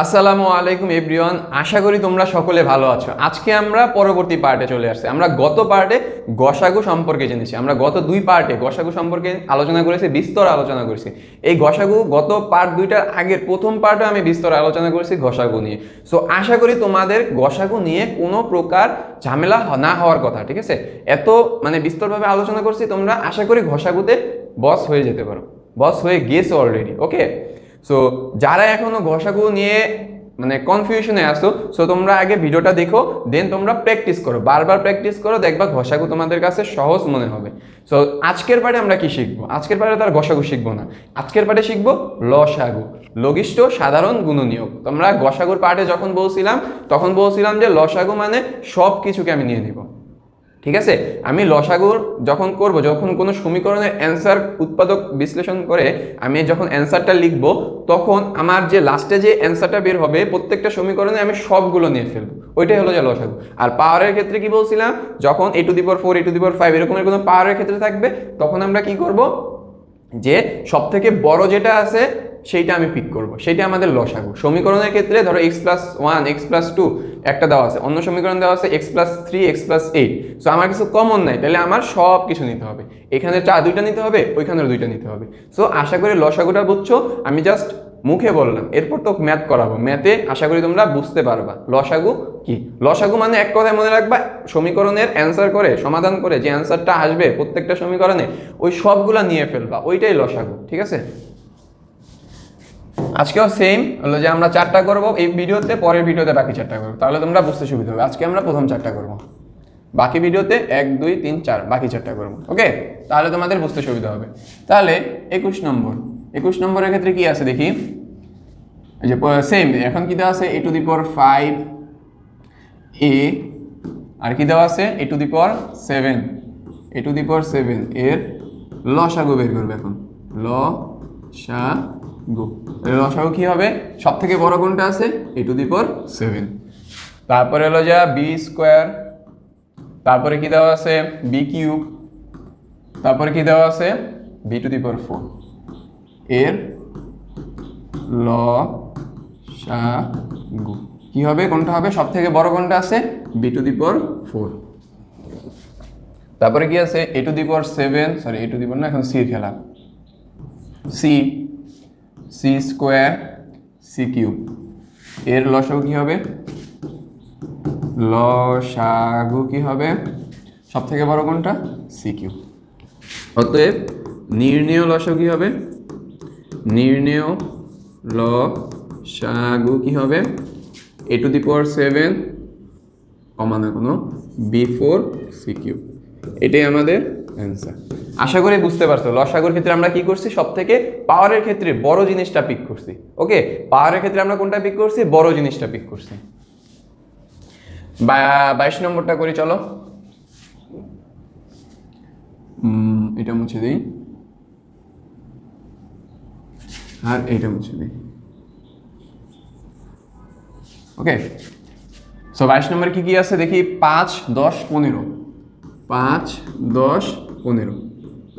আসসালামু আলাইকুম এভরিওয়ান, আশা করি তোমরা সকলে ভালো আছো। আজকে আমরা পরবর্তী পার্টে চলে আসছি। আমরা গত পার্টে গসাগু সম্পর্কে জেনেছি। আমরা গত দুই পার্টে গসাগু সম্পর্কে আলোচনা করেছি, বিস্তর আলোচনা করেছি। এই গসাগু গত পার্ট দুইটার আগের প্রথম পার্টে আমি বিস্তর আলোচনা করেছি গসাগু নিয়ে। সো আশা করি তোমাদের গসাগু নিয়ে কোনো প্রকার ঝামেলা না হওয়ার কথা, ঠিক আছে? এত বিস্তরভাবে আলোচনা করছি, তোমরা আশা করি গসাগুতে বস হয়ে যেতে পারো, বস হয়ে গেছো অলরেডি। ওকে, সো যারা এখনো গসাগু নিয়ে কনফিউশনে আসো, সো তোমরা আগে ভিডিওটা দেখো, দেন তোমরা প্র্যাকটিস করো, বারবার প্র্যাকটিস করো, দেখবা গসাগু তোমাদের কাছে সহজ মনে হবে। সো আজকের পার্টে আমরা কি শিখবো? আজকের পার্টে তার গসাগু শিখবো না, আজকের পার্টে শিখবো লসাগু, লঘিষ্ঠ সাধারণ গুণনীয়ক। তোমরা গসাগুর পার্টে যখন বলছিলাম যে লসাগু মানে সব কিছুকে আমি নিয়ে নিব, ঠিক আছে? আমি লসাগুর যখন কোনো সমীকরণের অ্যান্সার উৎপাদক বিশ্লেষণ করে আমি যখন অ্যান্সারটা লিখবো, তখন আমার যে লাস্টে যে অ্যান্সারটা বের হবে প্রত্যেকটা সমীকরণে আমি সবগুলো নিয়ে ফেলবো, ওইটাই হলো যে লসাগু। আর পাওয়ারের ক্ষেত্রে কি বলছিলাম, যখন a⁴ a⁵ এরকমের কোনো পাওয়ারের ক্ষেত্রে থাকবে, তখন আমরা কি করব, যে সব থেকে বড় যেটা আছে সেইটা আমি পিক করব, সেইটা আমাদের লসাগু। সমীকরণের ক্ষেত্রে ধরো x+1 x+2 একটা দেওয়া আছে, অন্য সমীকরণ দেওয়া আছে x+3 x+8। সো আমার কিছু কমন নাই, তাহলে আমার সব কিছু নিতে হবে। এখানে দুইটা নিতে হবে, ওইখানের দুইটা নিতে হবে। সো আশা করি লসাগুটা বুঝছো। আমি জাস্ট মুখে বললাম, এরপর তো ম্যাথ করাবো, ম্যাথে আশা করি তোমরা বুঝতে পারবা লসাগু কি। লসাগু মানে এক কথায় মনে রাখবা, সমীকরণের অ্যান্সার করে সমাধান করে যে অ্যান্সারটা আসবে প্রত্যেকটা সমীকরণে, ওই সবগুলা নিয়ে ফেলবা, ওইটাই লসাগু, ঠিক আছে? আজকেও সেম হলো যে আমরা 4টা করবো এই ভিডিওতে, পরের ভিডিওতে বাকি 4টা করবো, তাহলে তোমরা বুঝতে সুবিধা হবে। আজকে আমরা প্রথম 4টা করবো, বাকি ভিডিওতে 1 2 3 4 বাকি 4টা করবো। ওকে, তাহলে তোমাদের বুঝতে সুবিধা হবে। তাহলে 21 নম্বরের ক্ষেত্রে কি আছে দেখি, এই যে সেম এখন কি দেওয়া আছে, a⁵ আর কি দেওয়া আছে a⁴ এর লসাগু বের করবে। এখন লসাগু কি হবে, সব থেকে বড় কোনটা আছে, a⁴। তারপরে হলো যা b², তারপরে কি দেওয়া আছে b³, তারপরে কি দেওয়া আছে b⁴ এর লসাগু কি হবে, কোনটা হবে, সব থেকে বড় কোনটা আছে b⁴। তারপরে কি আছে a⁴, সরি a⁴ না, এখন c খেলা, c² c³ এর লসাগু কি হবে, সব থেকে বড় কোনটা, c³। অতএব নির্ণেয় লসাগু কি হবে, a⁴ কমানো কোনো b⁴ c³। এটাই আমাদের অ্যান্সার। আশা করি বুঝতে পারছো লসাগুর ক্ষেত্রে আমরা কি করছি, সব থেকে পাওয়ারের ক্ষেত্রে বড় জিনিসটা পিক করছি। ওকে, পাওয়ারের ক্ষেত্রে আমরা কোনটা পিক করছি, বড় জিনিসটা পিক করছি। 22 নম্বরটা করি, চলো। এটা মুছে দিই আর এইটা মুছে দিই। ওকে, সো 22 নম্বরে কি আছে দেখি, 5 10 15 5 10 15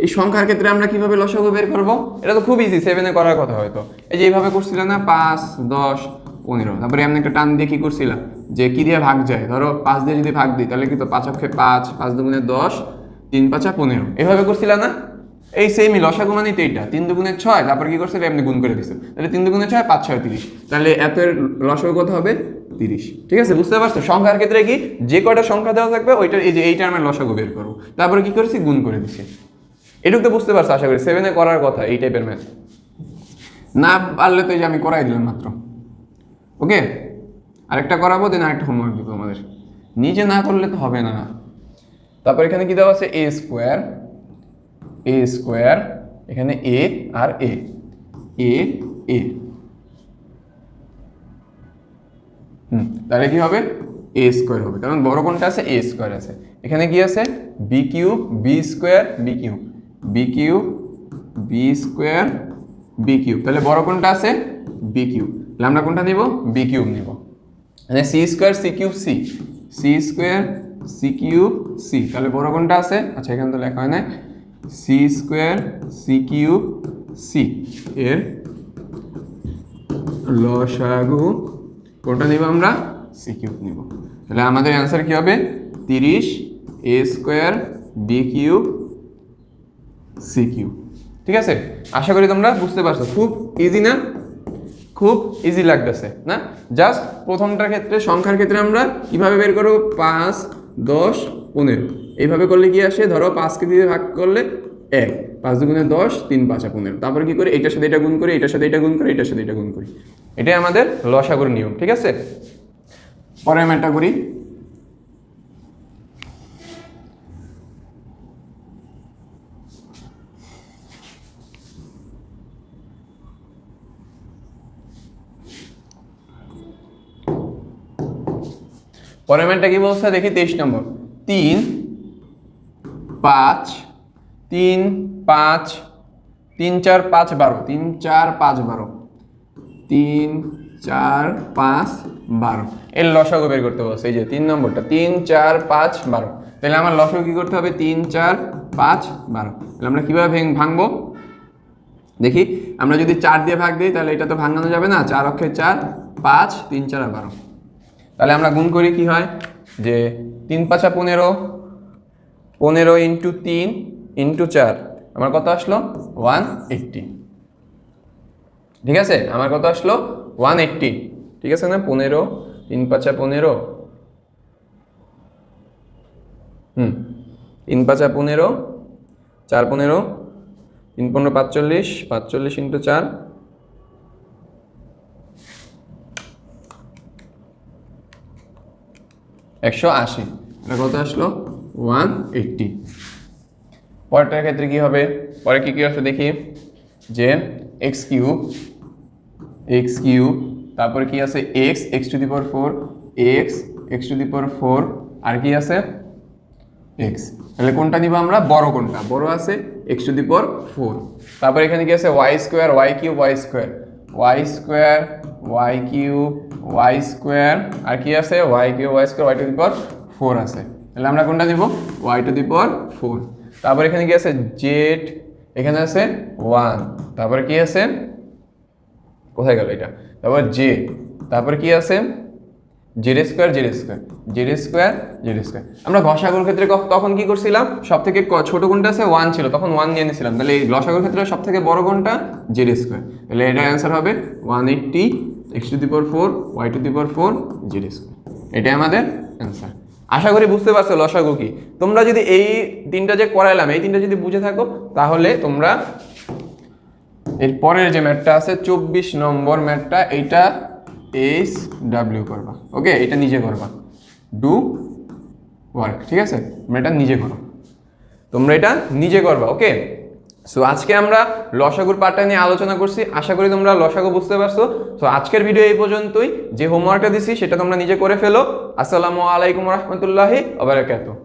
এই সংখ্যার ক্ষেত্রে আমরা কিভাবে লসাগু বের করব, এটা তো খুব ইজি, 7-এ করার কথা হয়তো। এই যে এইভাবে করছিলাম না, 5 10 15, তারপরে এমন একটা টান দিয়ে কি করছিলাম, যে কি দিয়ে ভাগ যায়, ধরো 5 দিয়ে যদি ভাগ দিই, তাহলে কি তো 5 অক্ষে 5, 5 দুগুণে 10, 3 5 15, এভাবে করছিলাম না? এই সেমই লসাগু মানে এইটা, 3 দুগুণে 6, তারপর কি করছিল, এমনি গুণ করে দিচ্ছে, তাহলে 3 দুগুণে 6 5 6 30, তাহলে এত এর লসাগু কত হবে, 30। ঠিক আছে, বুঝতে পারছো? সংখ্যার ক্ষেত্রে কি, যে কয়টা সংখ্যা দেওয়া থাকবে ওইটা, এই যে এইটা আমরা লসাগু বের করবো, তারপরে কি করেছি, গুণ করে দিচ্ছি। এটুকু তো বুঝতে পারছো আশা করি, 7-এ করার কথা এই টাইপের ম্যাথ। না পারলে তো এই যে আমি করাই দিলাম মাত্র। ওকে, আরেকটা করাবো, দেন আরেকটা হোমওয়ার্ক দিব আমাদের, নিজে না করলে তো হবে না। তারপর এখানে কি দেওয়া আছে, a², এখানে a আর a, তাহলে কি হবে, a² হবে, কারণ বড় কোনটা আছে, a² আছে। এখানে কি আছে, b³ b², তাহলে বড় কোনটা আছে, b³, তাহলে আমরা কোনটা নিব, b³ নিব। মানে c² c³c, তাহলে বড় কোনটা আছে, আচ্ছা এখানে তো লেখা হয় না, c² c³ c এর লসাগু কোনটা নিব আমরা, সি কিউব নিব। তাহলে আমাদের অ্যান্সার কি হবে, 30 a square B cube C cube. ঠিক আছে, আশা করি তোমরা বুঝতে পারছো। খুব ইজি না, খুব ইজি লাগতেছে না? জাস্ট প্রথমটার ক্ষেত্রে সংখ্যার ক্ষেত্রে আমরা কিভাবে বের করবো, 5, 10, 15 এইভাবে করলে কি আসে, ধরো 5কে দিয়ে ভাগ করলে 1, 5 দুগুণে 10, 3 5 15। তারপরে কি করি, এটার সাথে এটা গুণ করি, এটার সাথে এটা গুণ করি, এটার সাথে এটা গুণ করি। এটাই আমাদের লসাগুর নিয়ম। ঠিক আছে, পরে আমি একটা করি। পরের ম্যানটা কি বলছে দেখি, 23 নম্বর। 3 5 3 5 3 4 5 12 3 4 5 12 3 4 5 12 এর লসাগু বের করতে বলছে। এই যে 3 নম্বরটা, 3 4 5 12। তাহলে আমার লসাগু কি করতে হবে, 3 4 5 12। তাহলে আমরা কিভাবে ভাঙবো দেখি। আমরা যদি 4 দিয়ে ভাগ দিই তাহলে এটা তো ভাঙানো যাবে না, 4 অক্ষে 4, 5 3 4 12। তাহলে আমরা গুণ করি, কি হয় যে 3 5 15, 15 ইন্টু 3 ইন্টু 4, আমার কত আসলো 180। ঠিক আছে, আমার কত আসলো 180। ঠিক আছে না, 15 3 5 15, 3 5 15, 4 15, 3 15 45, 45 ইন্টু 4, 180। এটা কত আসলো 180। পরেরটার ক্ষেত্রে কি হবে, পরে কি আছে দেখি, যে এক্স কিউব, তারপরে কি আছে x to the power 4, x to the power 4, আর কি আছে এক্স। তাহলে কোনটা নিব আমরা, বড় কোনটা, বড় আছে এক্স টু দি পাওয়ার 4। তারপর এখানে কি আছে y square, y cube, y square, y square, y cube, y square, আর কি আছে y cube, y square, y to the power 4 আছে। তাহলে আমরা কোনটা নিব, ওয়াই টু দি পাওয়ার 4। তারপর এখানে কি আছে জেড, এখানে আছে 1, তারপরে কি আছে, কোথায় গেল এটা, তারপর জে, তারপরে কি আছে Z square, Z square, Z square, Z square. আমরা লসাগুর ক্ষেত্রে তখন কি করছিলাম, সব থেকে ছোট কোনটা আছে 1 ছিল, তখন 1 নিয়ে নিয়েছিলাম। তাহলে এই লসাগুর ক্ষেত্রে সব থেকে বড় কোনটা, জেড স্কোয়ার। তাহলে এটা অ্যান্সার হবে 180 X to the power 4, Y to the power 4, Z square. এটাই আমাদের অ্যান্সার। আশা করি বুঝতে পারছো লসাগু কি। তোমরা যদি এই তিনটা যে করাইলাম, এই তিনটা যদি বুঝে থাকো, তাহলে তোমরা এর পরের যে ম্যাথটা আছে 24 নম্বর ম্যাথটা, এইটা এস ডাব্লিউ করবা। ওকে, এটা নিজে করবা, ডু ওয়ার্ক। ঠিক আছে, তোমরা এটা নিজে করো, তোমরা এটা নিজে করবা। ওকে, সো আজকে আমরা লসাগুর পার্টটা নিয়ে আলোচনা করছি। আশা করি তোমরা লসাগু বুঝতে পারছো। সো আজকের ভিডিও এই পর্যন্তই। যে হোমওয়ার্কটা দিছি সেটা তোমরা নিজে করে ফেলো। আসসালামু আলাইকুম রহমতুল্লাহি ওয়া বারাকাতুহু।